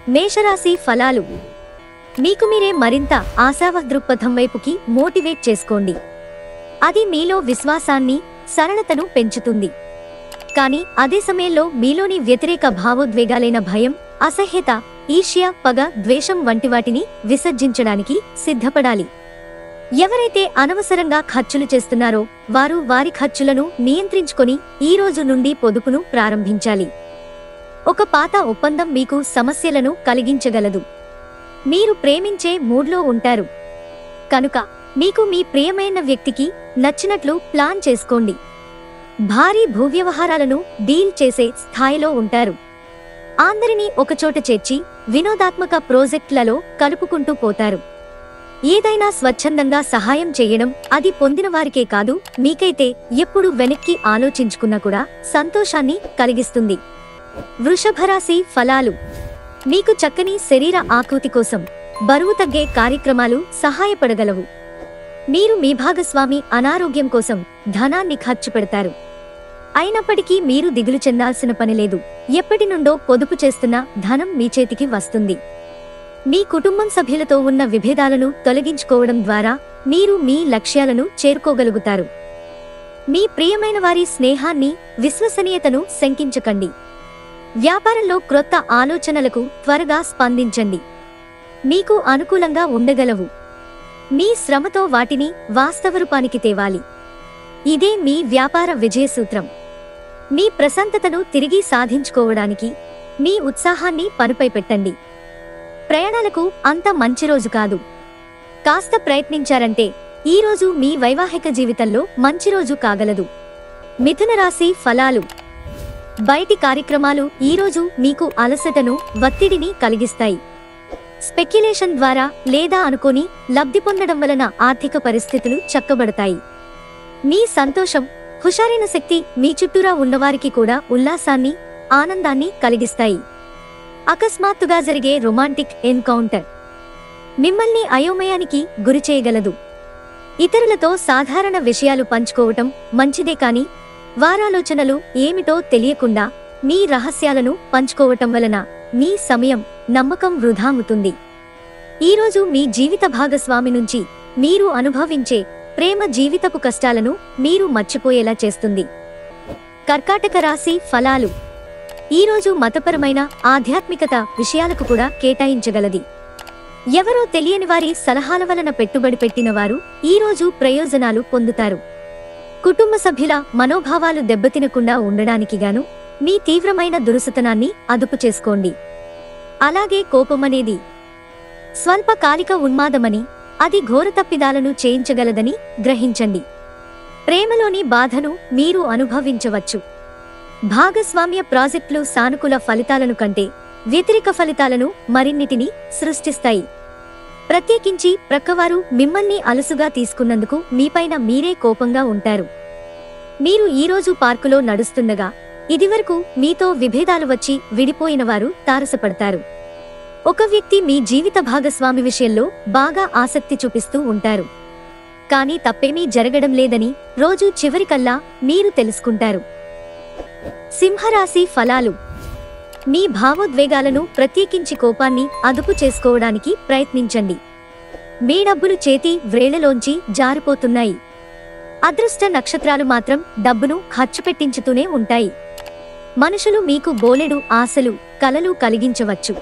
మేషరాశి ఫలాలు. మీకు మీరే మరింత ఆశావ దృక్పథం వైపుకి మోటివేట్ చేసుకోండి. అది మీలో విశ్వాసాన్ని, సరళతను పెంచుతుంది. కానీ అదే సమయంలో మీలోని వ్యతిరేక భావోద్వేగాలైన భయం, అసహ్యత, ఈర్ష్య, పగ, ద్వేషం వంటి వాటిని విసర్జించడానికి సిద్ధపడాలి. ఎవరైతే అనవసరంగా ఖర్చులు చేస్తున్నారో వారు వారి ఖర్చులను నియంత్రించుకొని ఈ రోజు నుండి పొదుపును ప్రారంభించాలి. ఒక పాత ఒప్పందం మీకు సమస్యలను కలిగించగలదు. మీరు ప్రేమించే మూడ్లో ఉంటారు కనుక మీకు మీ ప్రియమైన వ్యక్తికి నచ్చినట్లు ప్లాన్ చేసుకోండి. భారీ భూవ్యవహారాలను డీల్ చేసే స్థాయిలో ఉంటారు. అందరినీ ఒకచోట చేర్చి వినోదాత్మక ప్రాజెక్టులలో కలుపుకుంటూ పోతారు. ఏదైనా స్వచ్ఛందంగా సహాయం చేయడం అది పొందిన వారికే కాదు, మీకైతే ఎప్పుడు వెనక్కి ఆలోచించుకున్నా కూడా సంతోషాన్ని కలిగిస్తుంది. వృషభరాశి ఫలాలు. మీకు చక్కని శరీర ఆకృతి కోసం బరువు తగ్గే కార్యక్రమాలు సహాయపడగలవు. మీరు మీ భాగస్వామి అనారోగ్యం కోసం ధనాన్ని ఖర్చు పెడతారు. అయినప్పటికీ మీరు దిగులు చెందాల్సిన పనిలేదు. ఎప్పటి నుండో పొదుపు చేస్తున్న ధనం మీ చేతికి వస్తుంది. మీ కుటుంబం సభ్యులతో ఉన్న విభేదాలను తొలగించుకోవడం ద్వారా మీరు మీ లక్ష్యాలను చేరుకోగలుగుతారు. మీ ప్రియమైన వారి స్నేహాన్ని, విశ్వసనీయతను శంకించకండి. వ్యాపారంలో క్రొత్త ఆలోచనలకు త్వరగా స్పందించండి. మీకు అనుకూలంగా ఉండగలవు. మీ శ్రమతో వాటిని వాస్తవరూపానికి తేవాలి. ఇదే మీ వ్యాపార విజయసూత్రం. మీ ప్రశాంతతను తిరిగి సాధించుకోవడానికి మీ ఉత్సాహాన్ని పనిపై పెట్టండి. ప్రయాణాలకు అంత మంచి రోజు కాదు. కాస్త ప్రయత్నించారంటే ఈరోజు మీ వైవాహిక జీవితంలో మంచి రోజు కాగలదు. మిథున రాశి ఫలాలు. బయటి కార్యక్రమాలు ఈరోజు మీకు అలసటను, ఒత్తిడిని కలిగిస్తాయి. స్పెక్యులేషన్ ద్వారా లేదా అనుకోని లబ్ధి పొందడం వలన ఆర్థిక పరిస్థితులు చక్కబడతాయి. మీ సంతోషం, హుషారైన శక్తి మీ చుట్టూరా ఉన్నవారికి కూడా ఉల్లాసాన్ని, ఆనందాన్ని కలిగిస్తాయి. అకస్మాత్తుగా జరిగే రొమాంటిక్ ఎన్కౌంటర్ మిమ్మల్ని అయోమయానికి గురిచేయగలదు. ఇతరులతో సాధారణ విషయాలు పంచుకోవటం మంచిదే, కాని వారాలోచనలు ఏమిటో తెలియకుండా మీ రహస్యాలను పంచుకోవటం వలన మీ సమయం, నమ్మకం వృధావుతుంది. ఈరోజు మీ జీవిత భాగస్వామి నుంచి మీరు అనుభవించే ప్రేమ జీవితపు కష్టాలను మీరు మర్చిపోయేలా చేస్తుంది. కర్కాటక రాశి ఫలాలు. ఈరోజు మతపరమైన, ఆధ్యాత్మికత విషయాలకు కూడా కేటాయించగలది. ఎవరో తెలియని వారి సలహాల వలన పెట్టుబడి పెట్టిన వారు ఈరోజు ప్రయోజనాలు పొందుతారు. కుటుంబ సభ్యుల మనోభావాలు దెబ్బతినకుండా ఉండడానికి గాను మీ తీవ్రమైన దురుసుతనాన్ని అదుపు చేసుకోండి. అలాగే కోపమనేది స్వల్పకాలిక ఉన్మాదమని, అది ఘోర తప్పిదాలను చేయించగలదని గ్రహించండి. ప్రేమలోని బాధను మీరు అనుభవించవచ్చు. భాగస్వామ్య ప్రాజెక్టులు సానుకూల ఫలితాలను కంటే వ్యతిరేక ఫలితాలను మరిన్నిటిని సృష్టిస్తాయి. ప్రత్యేకించి ప్రక్కవారు మిమ్మల్ని అలసుగా తీసుకున్నందుకు మీపైన మీరే కోపంగా ఉంటారు. మీరు ఈరోజు పార్కులో నడుస్తుండగా ఇదివరకు మీతో విభేదాలు వచ్చి విడిపోయిన వారు తారసపడతారు. ఒక వ్యక్తి మీ జీవిత భాగస్వామి విషయంలో బాగా ఆసక్తి చూపిస్తూ ఉంటారు. కానీ తప్పేమీ జరగడం లేదని రోజు చివరికల్లా మీరు తెలుసుకుంటారు. సింహరాశి ఫలాలు. మీ భావోద్వేగాలను, ప్రత్యేకించి కోపాన్ని అదుపు చేసుకోవడానికి ప్రయత్నించండి. మీ డబ్బులు చేతి వ్రేళ్లలోంచి జారిపోతున్నాయి. అదృష్ట నక్షత్రాలు మాత్రం డబ్బును ఖర్చు పెట్టించుతూనే ఉంటాయి. మనుషులు మీకు బోలెడు ఆశలు, కలలు కలిగించవచ్చు.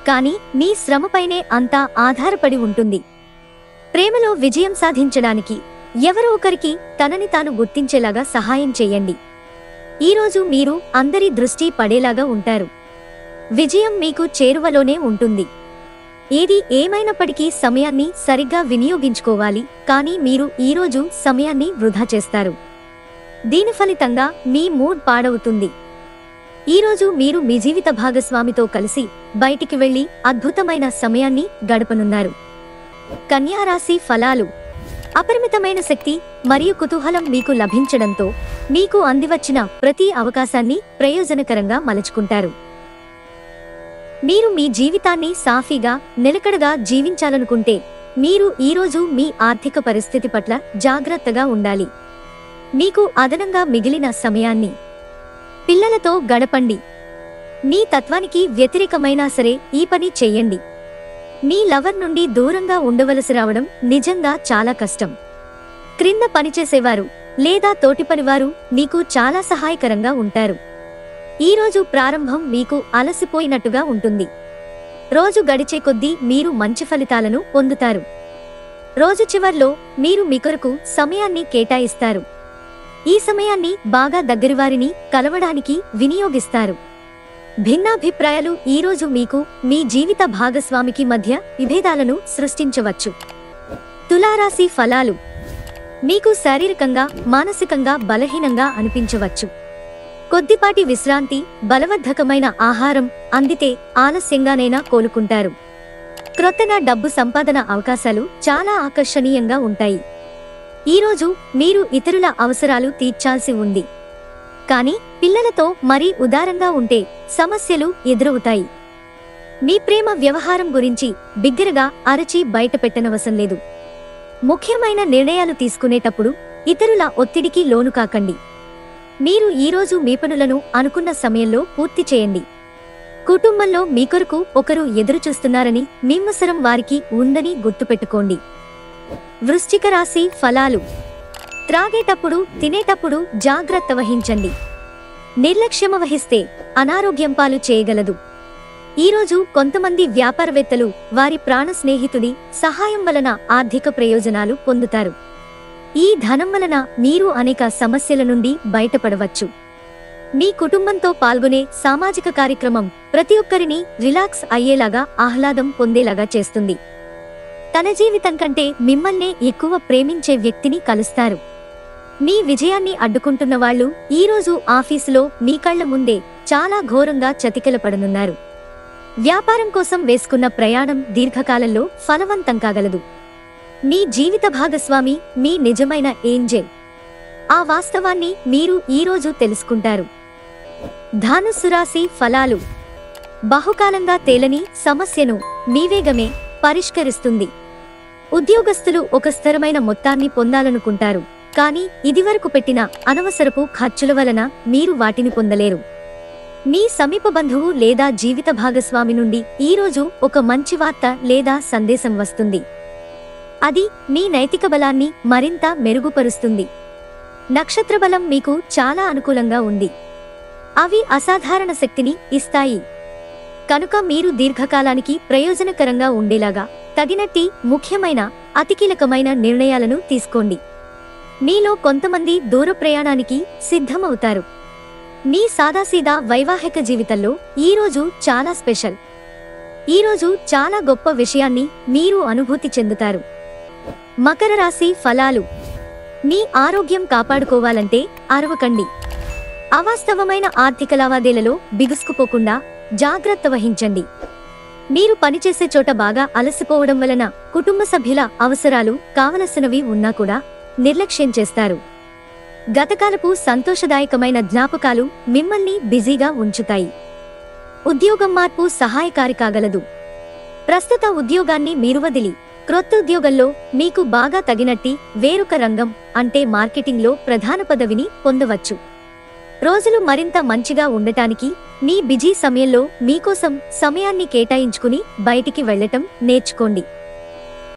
కానీ మీ శ్రమపైనే అంతా ఆధారపడి ఉంటుంది. ప్రేమలో విజయం సాధించడానికి ఎవరో ఒకరికి తనని తాను గుర్తించేలాగా సహాయం చేయండి. ఈరోజు మీరు అందరి దృష్టి పడేలాగా ఉంటారు. విజయం మీకు చేరువలోనే ఉంటుంది. ఏది ఏమైనప్పటికీ సమయాన్ని సరిగ్గా వినియోగించుకోవాలి. కానీ మీరు ఈరోజు సమయాన్ని వృధా చేస్తారు. దీని ఫలితంగా మీ మూడ్ పాడవుతుంది. ఈరోజు మీరు మీ జీవిత భాగస్వామితో కలిసి బయటికి వెళ్లి అద్భుతమైన సమయాన్ని గడపనున్నారు. కన్యా రాశి ఫలాలు. అపరిమితమైన శక్తి మరియు కుతూహలం మీకు లభించడంతో మీకు అందివచ్చిన ప్రతి అవకాశాన్ని ప్రయోజనకరంగా మలుచుకుంటారు. మీరు మీ జీవితాన్ని సాఫీగా, నిలకడగా జీవించాలనుకుంటే మీరు ఈరోజు మీ ఆర్థిక పరిస్థితి పట్ల జాగ్రత్తగా ఉండాలి. మీకు అదనంగా మిగిలిన సమయాన్ని పిల్లలతో గడపండి. మీ తత్వానికి వ్యతిరేకమైనా సరే ఈ పని చెయ్యండి. మీ లవర్ నుండి దూరంగా ఉండవలసి రావడం నిజంగా చాలా కష్టం. క్రింద పనిచేసేవారు లేదా తోటిపనివారు మీకు చాలా సహాయకరంగా ఉంటారు. ఈరోజు ప్రారంభం మీకు అలసిపోయినట్టుగా ఉంటుంది. రోజు గడిచే కొద్దీ మీరు మంచి ఫలితాలను పొందుతారు. రోజు చివర్లో మీరు మీ కొరకు సమయాన్ని కేటాయిస్తారు. ఈ సమయాన్ని బాగా దగ్గరివారిని కలవడానికి వినియోగిస్తారు. భిన్నాభిప్రాయాలు ఈరోజు మీకు మీ జీవిత భాగస్వామికి మధ్య విభేదాలను సృష్టించవచ్చు. తులారాశి ఫలాలు. మీకు శారీరకంగా మానసికంగా బలహీనంగా అనిపించవచ్చు. కొద్దిపాటి విశ్రాంతి, బలవర్ధకమైన ఆహారం అందితే ఆలస్యంగానైనా కోలుకుంటారు. క్రొత్తగా డబ్బు సంపాదన అవకాశాలు చాలా ఆకర్షణీయంగా ఉంటాయి. ఈరోజు మీరు ఇతరుల అవసరాలు తీర్చాల్సి ఉంది. కానీ పిల్లలతో మరీ ఉదారంగా ఉంటే సమస్యలు ఎదురవుతాయి. మీ ప్రేమ వ్యవహారం గురించి బిగ్గరగా అరచి బయటపెట్టనవసరం లేదు. ముఖ్యమైన నిర్ణయాలు తీసుకునేటప్పుడు ఇతరుల ఒత్తిడికి లోను కాకండి. మీరు ఈరోజు మీ పనులను అనుకున్న సమయంలో పూర్తి చేయండి. కుటుంబంలో మీ కొరకు ఒకరు ఎదురుచూస్తున్నారని మీమసరం వారికి ఉందని గుర్తుపెట్టుకోండి. వృశ్చిక రాశి ఫలాలు. త్రాగేటప్పుడు తినేటప్పుడు జాగ్రత్త వహించండి. నిర్లక్ష్యం వహిస్తే అనారోగ్యం పాలు చేయగలదు. ఈరోజు కొంతమంది వ్యాపారవేత్తలు వారి ప్రాణ స్నేహితుడి సహాయం వలన ఆర్థిక ప్రయోజనాలు పొందుతారు. ఈ ధనం వలన మీరు అనేక సమస్యల నుండి బయటపడవచ్చు. మీ కుటుంబంతో పాల్గొనే సామాజిక కార్యక్రమం ప్రతి ఒక్కరిని రిలాక్స్ అయ్యేలాగా ఆహ్లాదం పొందేలాగా చేస్తుంది. తన జీవితం కంటే మిమ్మల్నే ఎక్కువ ప్రేమించే వ్యక్తిని కలుస్తారు. మీ విజయాన్ని అడ్డుకుంటున్న వాళ్ళు ఈరోజు ఆఫీసులో మీ కళ్ల ముందే చాలా ఘోరంగా చతికిలపడనున్నారు. వ్యాపారం కోసం వేసుకున్న ప్రయాణం దీర్ఘకాలంలో ఫలవంతం కాగలదు. మీ జీవిత భాగస్వామి మీ నిజమైన ఏంజెల్. ఆ వాస్తవాన్ని మీరు ఈరోజు తెలుసుకుంటారు. ధనుస్సు రాశి ఫలాలు. బహుకాలంగా తేలని సమస్యను మీ వేగమే పరిష్కరిస్తుంది. ఉద్యోగస్తులు ఒక స్థిరమైన మొత్తాన్ని పొందాలనుకుంటారు, కానీ ఇదివరకు పెట్టిన అనవసరపు ఖర్చుల వలన మీరు వాటిని పొందలేరు. మీ సమీప బంధువు లేదా జీవిత భాగస్వామి నుండి ఈరోజు ఒక మంచి వార్త లేదా సందేశం వస్తుంది. అది మీ నైతిక బలాన్ని మరింత మెరుగుపరుస్తుంది. నక్షత్ర బలం మీకు చాలా అనుకూలంగా ఉంది. అవి అసాధారణ శక్తిని ఇస్తాయి. కనుక మీరు దీర్ఘకాలానికి ప్రయోజనకరంగా ఉండేలాగా తగినట్టి ముఖ్యమైన అతి కీలకమైన నిర్ణయాలను తీసుకోండి. మీలో కొంతమంది దూర ప్రయాణానికి సిద్ధమవుతారు. మీ సాదాసీదా వైవాహిక జీవితంలో ఈరోజు చాలా స్పెషల్. ఈరోజు చాలా గొప్ప విషయాన్ని మీరు అనుభూతి చెందుతారు. మకర రాశి ఫలాలు. మీ ఆరోగ్యం కాపాడుకోవాలంటే అరవకండి. అవాస్తవమైన ఆర్థిక లావాదేవీలలో బిగుసుకుపోకుండా జాగ్రత్త వహించండి. మీరు పనిచేసే చోట బాగా అలసిపోవడం వలన కుటుంబ సభ్యుల అవసరాలు కావలసినవి ఉన్నా కూడా నిర్లక్ష్యం చేస్తారు. గతకాలపు సంతోషదాయకమైన జ్ఞాపకాలు మిమ్మల్ని బిజీగా ఉంచుతాయి. ఉద్యోగం మార్పు సహాయకారి కాగలదు. ప్రస్తుత ఉద్యోగాన్ని మీరు వదిలి క్రొత్త ఉద్యోగంలో మీకు బాగా తగినట్టి వేరొక రంగం అంటే మార్కెటింగ్లో ప్రధాన పదవిని పొందవచ్చు. రోజులు మరింత మంచిగా ఉండటానికి మీ బిజీ సమయంలో మీకోసం సమయాన్ని కేటాయించుకుని బయటికి వెళ్లటం నేర్చుకోండి.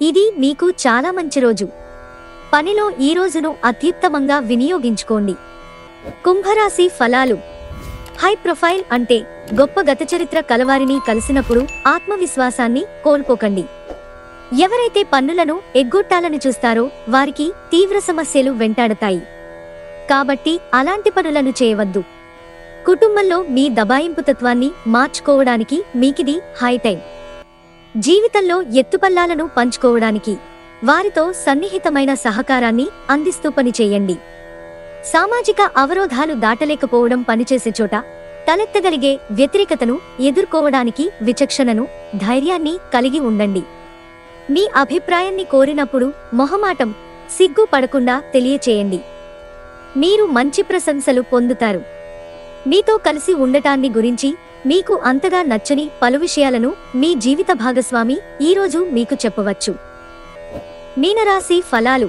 ఇది మీకు చాలా మంచి రోజు. పనిలో ఈ రోజును అత్యుత్తమంగా వినియోగించుకోండి. కుంభరాశి ఫలాలు. హై ప్రొఫైల్ అంటే గొప్ప గతచరిత్ర కలవారిని కలిసినప్పుడు ఆత్మవిశ్వాసాన్ని కోల్పోకండి. ఎవరైతే పన్నులను ఎగ్గొట్టాలని చూస్తారో వారికి తీవ్ర సమస్యలు వెంటాడతాయి. కాబట్టి అలాంటి పనులను చేయవద్దు. కుటుంబంలో మీ దబాయింపుతత్వాన్ని మార్చుకోవడానికి మీకిది హై టైం. జీవితంలో ఎత్తుపల్లాలను పంచుకోవడానికి వారితో సన్నిహితమైన సహకారాన్ని అందిస్తూ పనిచేయండి. సామాజిక అవరోధాలు దాటలేకపోవడం పనిచేసే చోట తలెత్తగలిగే వ్యతిరేకతను ఎదుర్కోవడానికి విచక్షణను, ధైర్యాన్ని కలిగి ఉండండి. మీ అభిప్రాయాన్ని కోరినప్పుడు మొహమాటం, సిగ్గు పడకుండా తెలియచేయండి. మీరు మంచి ప్రశంసలు పొందుతారు. మీతో కలిసి ఉండటాన్ని గురించి మీకు అంతగా నచ్చని పలు విషయాలను మీ జీవిత భాగస్వామి ఈరోజు మీకు చెప్పవచ్చు. మీనరాశి ఫలాలు.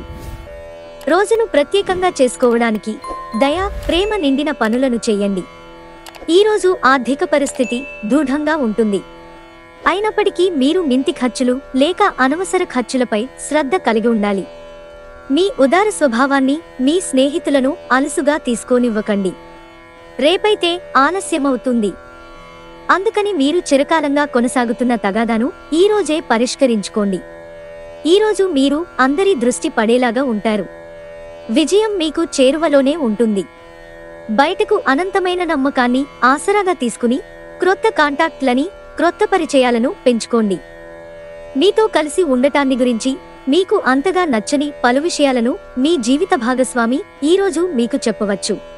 రోజును ప్రత్యేకంగా చేసుకోవడానికి దయ, ప్రేమ నిండిన పనులను చెయ్యండి. ఈరోజు ఆర్థిక పరిస్థితి దృఢంగా ఉంటుంది. అయినప్పటికీ మీరు మింతి ఖర్చులు లేక అనవసర ఖర్చులపై శ్రద్ధ కలిగి ఉండాలి. మీ ఉదార స్వభావాన్ని మీ స్నేహితులను అలుసుగా తీసుకోనివ్వకండి. రేపైతే ఆలస్యమవుతుంది. అందుకని మీరు చిరకాలంగా కొనసాగుతున్న తగాదాను ఈరోజే పరిష్కరించుకోండి. ఈరోజు మీరు అందరి దృష్టి పడేలాగా ఉంటారు. విజయం మీకు చేరువలోనే ఉంటుంది. బయటకు అనంతమైన నమ్మకాన్ని ఆసరాగా తీసుకుని క్రొత్త కాంటాక్ట్లని, క్రొత్త పరిచయాలను పెంచుకోండి. మీతో కలిసి ఉండటాన్ని గురించి మీకు అంతగా నచ్చని పలు విషయాలను మీ జీవిత భాగస్వామి ఈరోజు మీకు చెప్పవచ్చు.